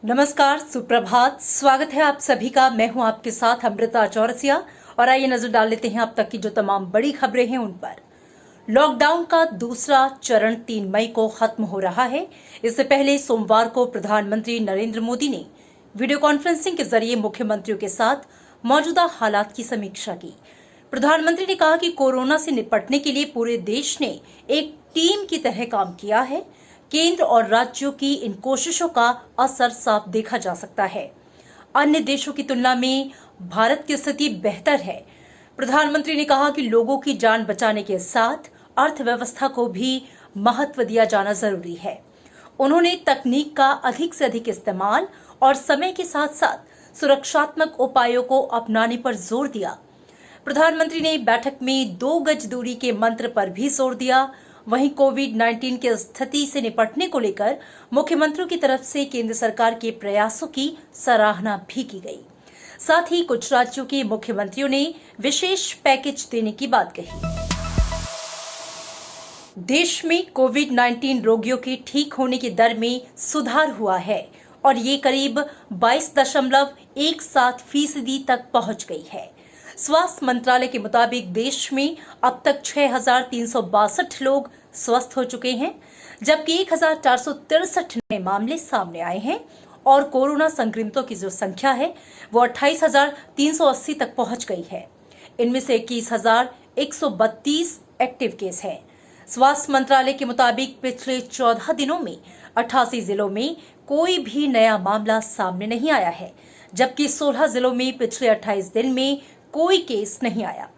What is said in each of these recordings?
नमस्कार, सुप्रभात। स्वागत है आप सभी का। मैं हूं आपके साथ अमृता चौरसिया और आइए नजर डाल लेते हैं अब तक की जो तमाम बड़ी खबरें हैं उन पर। लॉकडाउन का दूसरा चरण 3 मई को खत्म हो रहा है। इससे पहले सोमवार को प्रधानमंत्री नरेंद्र मोदी ने वीडियो कॉन्फ्रेंसिंग के जरिए मुख्यमंत्रियों के साथ मौजूदा हालात की समीक्षा की। प्रधानमंत्री ने कहा कि कोरोना से निपटने के लिए पूरे देश ने एक टीम की तरह काम किया है। केंद्र और राज्यों की इन कोशिशों का असर साफ देखा जा सकता है। अन्य देशों की तुलना में भारत की स्थिति बेहतर है। प्रधानमंत्री ने कहा कि लोगों की जान बचाने के साथ अर्थव्यवस्था को भी महत्व दिया जाना जरूरी है। उन्होंने तकनीक का अधिक से अधिक इस्तेमाल और समय के साथ साथ सुरक्षात्मक उपायों को अपनाने पर जोर दिया। प्रधानमंत्री ने बैठक में 2 गज दूरी के मंत्र पर भी जोर दिया। वहीं कोविड-19 की स्थिति से निपटने को लेकर मुख्यमंत्रियों की तरफ से केंद्र सरकार के प्रयासों की सराहना भी की गई। साथ ही कुछ राज्यों के मुख्यमंत्रियों ने विशेष पैकेज देने की बात कही। देश में कोविड-19 रोगियों के ठीक होने की दर में सुधार हुआ है और ये करीब 22.17% तक पहुंच गई है। स्वास्थ्य मंत्रालय के मुताबिक देश में अब तक 6,362 लोग स्वस्थ हो चुके हैं, जबकि 1,463 नए मामले सामने आए हैं और कोरोना संक्रमितों की जो संख्या है वो 28,380 तक पहुंच गई है। इनमें से 21,132 एक्टिव केस हैं। स्वास्थ्य मंत्रालय के मुताबिक पिछले 14 दिनों में 88 जिलों में कोई भी नया मामला सामने नहीं आया है, जबकि 16 जिलों में पिछले 28 दिन में कोई केस नहीं आया।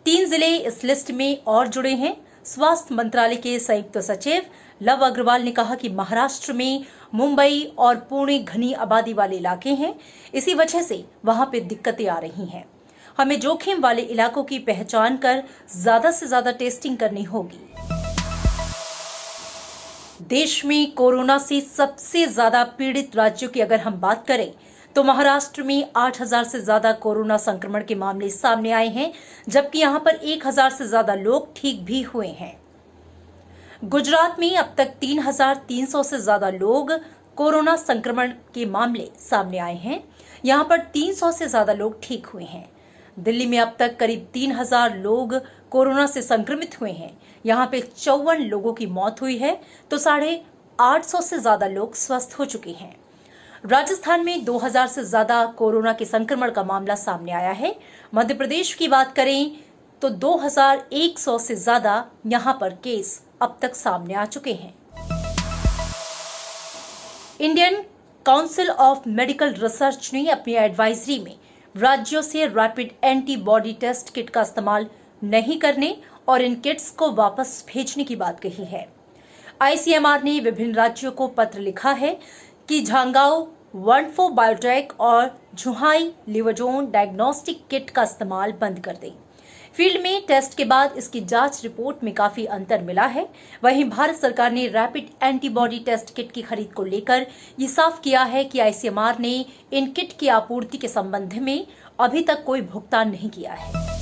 3 जिले इस लिस्ट में और जुड़े हैं। स्वास्थ्य मंत्रालय के संयुक्त सचिव लव अग्रवाल ने कहा कि महाराष्ट्र में मुंबई और पुणे घनी आबादी वाले इलाके हैं, इसी वजह से वहां पे दिक्कतें आ रही हैं। हमें जोखिम वाले इलाकों की पहचान कर ज्यादा से ज्यादा टेस्टिंग करनी होगी। देश में कोरोना से सबसे ज्यादा पीड़ित राज्यों की अगर हम बात करें तो महाराष्ट्र में 8,000 से ज्यादा कोरोना संक्रमण के मामले सामने आए हैं, जबकि यहां पर 1,000 से ज्यादा लोग ठीक भी हुए हैं। गुजरात में अब तक 3,300 से ज्यादा लोग कोरोना संक्रमण के मामले सामने आए हैं। यहां पर 300 से ज्यादा लोग ठीक हुए हैं। दिल्ली में अब तक करीब 3,000 लोग कोरोना से संक्रमित हुए हैं। यहां पे 54 लोगों की मौत हुई है तो 850 से ज्यादा लोग स्वस्थ हो चुके हैं। राजस्थान में 2,000 से ज्यादा कोरोना के संक्रमण का मामला सामने आया है। मध्य प्रदेश की बात करें तो 2,100 से ज्यादा यहां पर केस अब तक सामने आ चुके हैं। Indian council of medical research ने अपनी एडवाइजरी में राज्यों से रैपिड एंटीबॉडी टेस्ट किट का इस्तेमाल नहीं करने और इन किट्स को वापस भेजने की बात कही है। आईसीएमआर ने विभिन्न राज्यों को पत्र लिखा है कि झांगाओ 14 बायोटेक और झुहाई लिवोजोन डायग्नोस्टिक किट का इस्तेमाल बंद कर दें। फील्ड में टेस्ट के बाद इसकी जांच रिपोर्ट में काफी अंतर मिला है। वहीं भारत सरकार ने रैपिड एंटीबॉडी टेस्ट किट की खरीद को लेकर ये साफ किया है कि आईसीएमआर ने इन किट की आपूर्ति के संबंध में अभी तक कोई भुगतान नहीं किया है।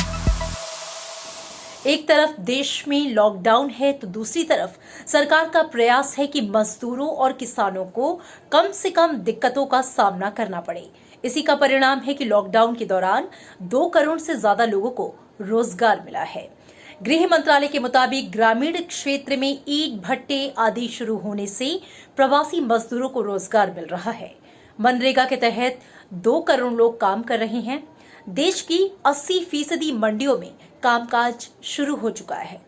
एक तरफ देश में लॉकडाउन है तो दूसरी तरफ सरकार का प्रयास है कि मजदूरों और किसानों को कम से कम दिक्कतों का सामना करना पड़े। इसी का परिणाम है कि लॉकडाउन के दौरान 2 करोड़ से ज्यादा लोगों को रोजगार मिला है। गृह मंत्रालय के मुताबिक ग्रामीण क्षेत्र में ईंट भट्टे आदि शुरू होने से प्रवासी मजदूरों को रोजगार मिल रहा है। मनरेगा के तहत 2 करोड़ लोग काम कर रहे हैं। देश की 80% मंडियों में कामकाज शुरू हो चुका है।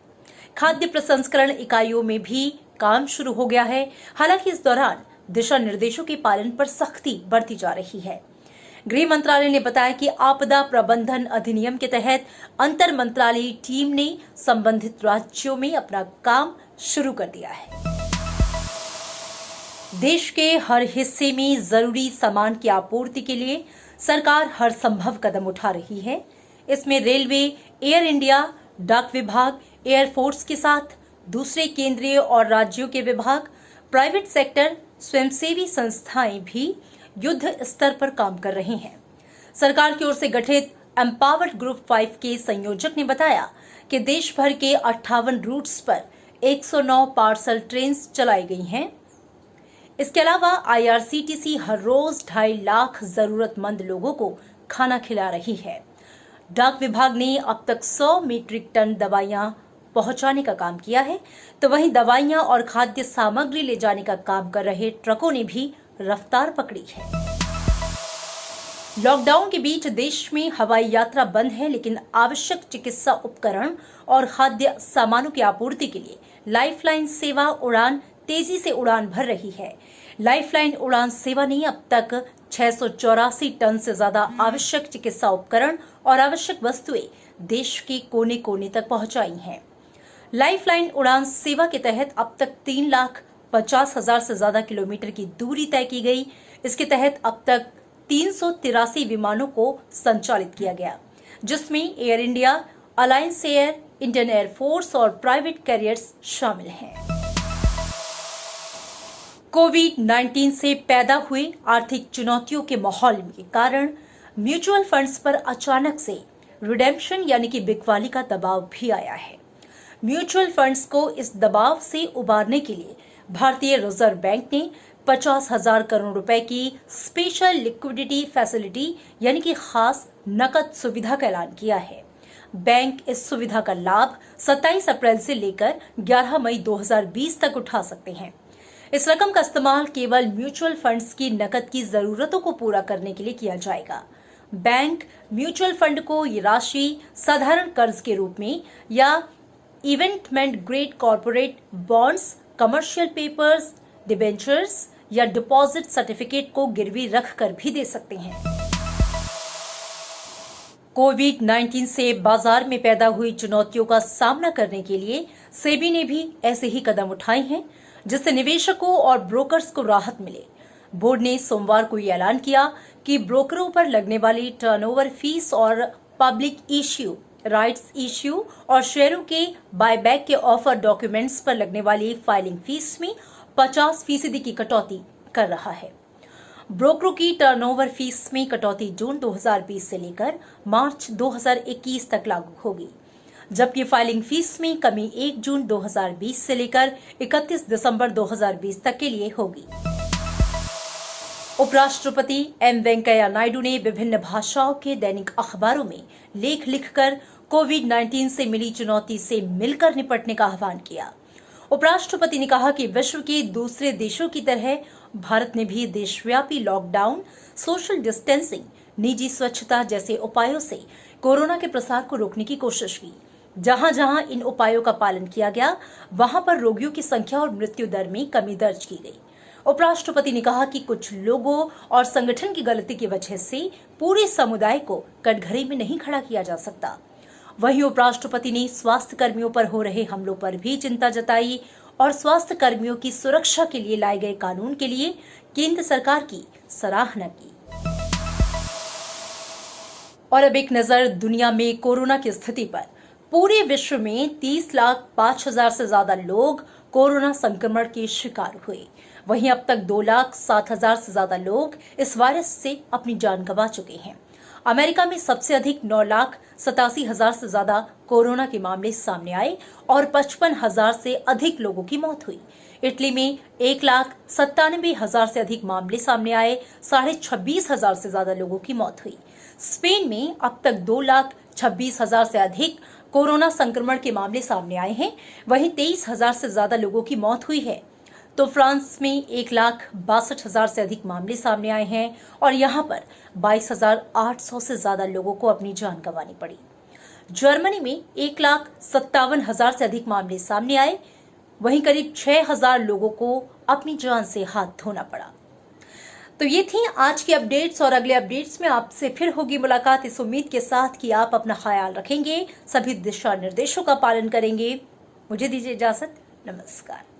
खाद्य प्रसंस्करण इकाइयों में भी काम शुरू हो गया है। हालांकि इस दौरान दिशा निर्देशों के पालन पर सख्ती बरती जा रही है। गृह मंत्रालय ने बताया कि आपदा प्रबंधन अधिनियम के तहत अंतर मंत्रालयी टीम ने संबंधित राज्यों में अपना काम शुरू कर दिया है। देश के हर हिस्से में जरूरी सामान की आपूर्ति के लिए सरकार हर संभव कदम उठा रही है। इसमें रेलवे, एयर इंडिया, डाक विभाग, एयरफोर्स के साथ दूसरे केंद्रीय और राज्यों के विभाग, प्राइवेट सेक्टर, स्वयंसेवी संस्थाएं भी युद्ध स्तर पर काम कर रही हैं। सरकार की ओर से गठित एम्पावर्ड ग्रुप 5 के संयोजक ने बताया कि देश भर के 58 रूट्स पर 109 पार्सल ट्रेन चलाई गई हैं। इसके अलावा IRCTC हर रोज 2.5 लाख जरूरतमंद लोगों को खाना खिला रही है। डाक विभाग ने अब तक 100 मीट्रिक टन दवाइयां पहुंचाने का काम किया है, तो वहीं दवाइयां और खाद्य सामग्री ले जाने का काम कर रहे ट्रकों ने भी रफ्तार पकड़ी है। लॉकडाउन के बीच देश में हवाई यात्रा बंद है, लेकिन आवश्यक चिकित्सा उपकरण और खाद्य सामानों की आपूर्ति के लिए लाइफलाइन सेवा उड़ान तेजी से उड़ान भर रही है। लाइफलाइन उड़ान सेवा ने अब तक 684 टन से ज्यादा आवश्यक चिकित्सा उपकरण और आवश्यक वस्तुएं देश के कोने कोने तक पहुंचाई हैं। लाइफलाइन उड़ान सेवा के तहत अब तक 3,50,000 से ज्यादा किलोमीटर की दूरी तय की गई। इसके तहत अब तक 383 विमानों को संचालित किया गया, जिसमें air India, alliance air, Indian air force और प्राइवेट कैरियर्स शामिल हैं। कोविड-19 से पैदा हुए आर्थिक चुनौतियों के माहौल के कारण म्यूचुअल फंड्स पर अचानक से रिडेम्पशन यानी कि बिकवाली का दबाव भी आया है। म्यूचुअल फंड्स को इस दबाव से उबारने के लिए भारतीय रिजर्व बैंक ने 50,000 करोड़ रुपए की स्पेशल लिक्विडिटी फैसिलिटी यानी कि खास नकद सुविधा का ऐलान किया है। बैंक इस सुविधा का लाभ 27 अप्रैल से लेकर 11 मई 2020 तक उठा सकते हैं। इस रकम का इस्तेमाल केवल म्यूचुअल फंड्स की नकद की जरूरतों को पूरा करने के लिए किया जाएगा। बैंक म्यूचुअल फंड को ये राशि साधारण कर्ज के रूप में या investment grade corporate bonds, commercial papers, debentures या डिपॉजिट सर्टिफिकेट को गिरवी रखकर भी दे सकते हैं। कोविड-19 से बाजार में पैदा हुई चुनौतियों का सामना करने के लिए सेबी ने भी ऐसे ही कदम उठाए हैं, जिससे निवेशकों और ब्रोकर्स को राहत मिले। बोर्ड ने सोमवार को यह ऐलान किया कि ब्रोकरों पर लगने वाली टर्नओवर फीस और पब्लिक इश्यू, राइट्स इश्यू और शेयरों के बायबैक के ऑफर डॉक्यूमेंट्स पर लगने वाली फाइलिंग फीस में 50% की कटौती कर रहा है। ब्रोकरों की टर्नओवर फीस में कटौती जून 2020 से लेकर मार्च 2021 तक लागू होगी, जबकि फाइलिंग फीस में कमी 1 जून 2020 से लेकर 31 दिसंबर 2020 तक के लिए होगी। उपराष्ट्रपति एम वेंकैया नायडू ने विभिन्न भाषाओं के दैनिक अखबारों में लेख लिखकर कोविड-19 से मिली चुनौती से मिलकर निपटने का आह्वान किया। उपराष्ट्रपति ने कहा कि विश्व के दूसरे देशों की तरह भारत ने भी देशव्यापी लॉकडाउन, सोशल डिस्टेंसिंग, निजी स्वच्छता जैसे उपायों से कोरोना के प्रसार को रोकने की कोशिश की। जहां जहां इन उपायों का पालन किया गया, वहां पर रोगियों की संख्या और मृत्यु दर में कमी दर्ज की गई। उपराष्ट्रपति ने कहा कि कुछ लोगों और संगठन की गलती की वजह से पूरे समुदाय को कटघरे में नहीं खड़ा किया जा सकता। वहीं उपराष्ट्रपति ने स्वास्थ्य कर्मियों पर हो रहे हमलों पर भी चिंता जताई और स्वास्थ्य कर्मियों की सुरक्षा के लिए लाए गए कानून के लिए केंद्र सरकार की सराहना की। और अब एक नजर दुनिया में कोरोना की स्थिति पर। पूरे विश्व में 30,05,000 से ज्यादा लोग कोरोना संक्रमण के शिकार हुए। वहीं अब तक 2,07,000 से ज्यादा लोग इस वायरस से अपनी जान गंवा चुके हैं। अमेरिका में सबसे अधिक 9,87,000 से ज्यादा कोरोना के मामले सामने आए और 55,000 से अधिक लोगों की मौत हुई। इटली में 1,97,000 से अधिक मामले सामने आए, 26,500 से ज्यादा लोगों की मौत हुई। स्पेन में अब तक 2,26,000 से अधिक कोरोना संक्रमण के मामले सामने आए हैं, वहीं 23,000 से ज्यादा लोगों की मौत हुई है। तो फ्रांस में 1,62,000 से अधिक मामले सामने आए हैं और यहां पर 22,800 से ज्यादा लोगों को अपनी जान गंवानी पड़ी। जर्मनी में 1,57,000 से अधिक मामले सामने आए, वहीं करीब 6,000 लोगों को अपनी जान से हाथ धोना पड़ा। तो ये थी आज की अपडेट्स और अगले अपडेट्स में आपसे फिर होगी मुलाकात, इस उम्मीद के साथ कि आप अपना ख्याल रखेंगे, सभी दिशा निर्देशों का पालन करेंगे। मुझे दीजिए इजाजत, नमस्कार।